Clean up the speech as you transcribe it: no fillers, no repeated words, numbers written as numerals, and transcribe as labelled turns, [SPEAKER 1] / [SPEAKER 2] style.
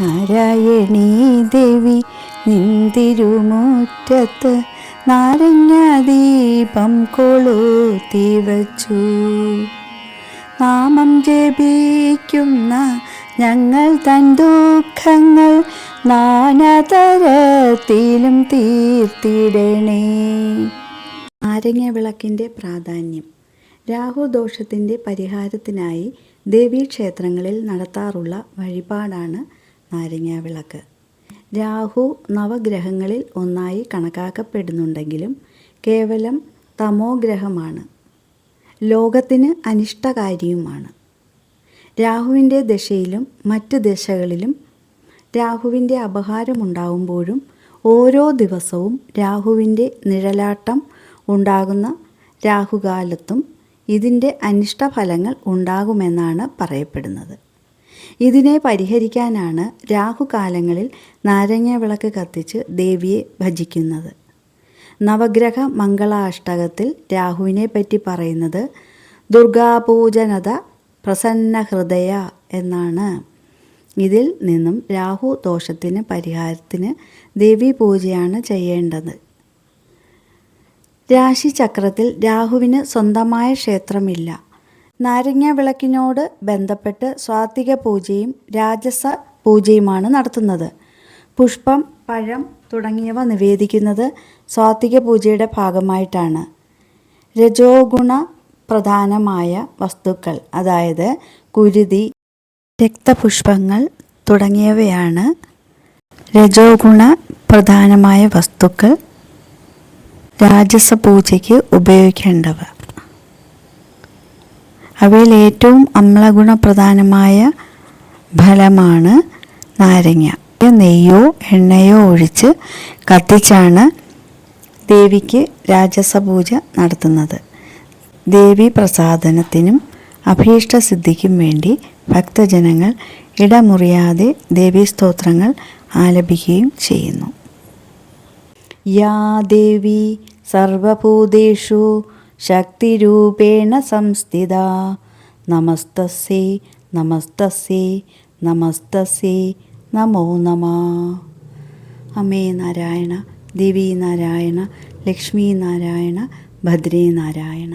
[SPEAKER 1] നാരായണീ ദേവി നിന്തിരുമുറ്റത്ത് നാരങ്ങാദീപം കൊളുത്തി വച്ചു. നാമം ജപിക്കുന്ന ഞങ്ങൾ തൻ ദുഃഖങ്ങൾ നാനാതരത്തിലും തീർത്തിടണേ. നാരങ്ങ വിളക്കിൻ്റെ പ്രാധാന്യം. രാഹുദോഷത്തിൻ്റെ പരിഹാരത്തിനായി ദേവീക്ഷേത്രങ്ങളിൽ നടത്താറുള്ള വഴിപാടാണ് നാരങ്ങ വിളക്ക്. രാഹു നവഗ്രഹങ്ങളിൽ ഒന്നായി കണക്കാക്കപ്പെടുന്നുണ്ടെങ്കിലും കേവലം തമോഗ്രഹമാണ്. ലോകത്തിന് അനിഷ്ടകാരിയുമാണ്. രാഹുവിൻ്റെ ദശയിലും മറ്റ് ദശകളിലും രാഹുവിൻ്റെ അപഹാരമുണ്ടാകുമ്പോഴും ഓരോ ദിവസവും രാഹുവിൻ്റെ നിഴലാട്ടം ഉണ്ടാകുന്ന രാഹുകാലത്തും ഇതിൻ്റെ അനിഷ്ടഫലങ്ങൾ ഉണ്ടാകുമെന്നാണ് പറയപ്പെടുന്നത്. ഇതിനെ പരിഹരിക്കാനാണ് രാഹുകാലങ്ങളിൽ നാരങ്ങ വിളക്ക് കത്തിച്ച് ദേവിയെ ഭജിക്കുന്നത്. നവഗ്രഹ മംഗളാഷ്ടകത്തിൽ രാഹുവിനെ പറ്റി പറയുന്നത് ദുർഗാപൂജനത പ്രസന്നഹൃദയ എന്നാണ്. ഇതിൽ നിന്നും രാഹു ദോഷത്തിന് പരിഹാരത്തിന് ദേവീ പൂജയാണ് ചെയ്യേണ്ടത്. രാശിചക്രത്തിൽ രാഹുവിന് സ്വന്തമായ ക്ഷേത്രമില്ല. നാരങ്ങ വിളക്കിനോട് ബന്ധപ്പെട്ട് സ്വാതിക പൂജയും രാജസ പൂജയുമാണ് നടത്തുന്നത്. പുഷ്പം, പഴം തുടങ്ങിയവ നിവേദിക്കുന്നത് സ്വാതിക പൂജയുടെ ഭാഗമായിട്ടാണ്. രജോഗുണ പ്രധാനമായ വസ്തുക്കൾ, അതായത് കുരുതി, രക്തപുഷ്പങ്ങൾ തുടങ്ങിയവയാണ് രജോഗുണ പ്രധാനമായ വസ്തുക്കൾ രാജസ പൂജയ്ക്ക് ഉപയോഗിക്കേണ്ടവ. അവയിൽ ഏറ്റവും അമ്ലഗുണപ്രധാനമായ ഫലമാണ് നാരങ്ങ. നെയ്യോ എണ്ണയോ ഒഴിച്ച് കത്തിച്ചാണ് ദേവിക്ക് രാജസ പൂജ നടത്തുന്നത്. ദേവി പ്രസാദനത്തിനും അഭീഷ്ടസിദ്ധിക്കും വേണ്ടി ഭക്തജനങ്ങൾ ഇടമുറിയാതെ ദേവീസ്തോത്രങ്ങൾ ആലപിക്കുകയും ചെയ്യുന്നു. യാ ദേവി സർവഭൂതേഷു ശക്തിരൂപേണ സംസ്ഥിത നമസ്തസ്യൈ നമസ്തസ്യൈ നമസ്തസ്യൈ നമോ നമഃ. അമേ നാരായണ, ദേവി നാരായണ, ലക്ഷ്മി നാരായണ, ഭദ്രേ നാരായണ.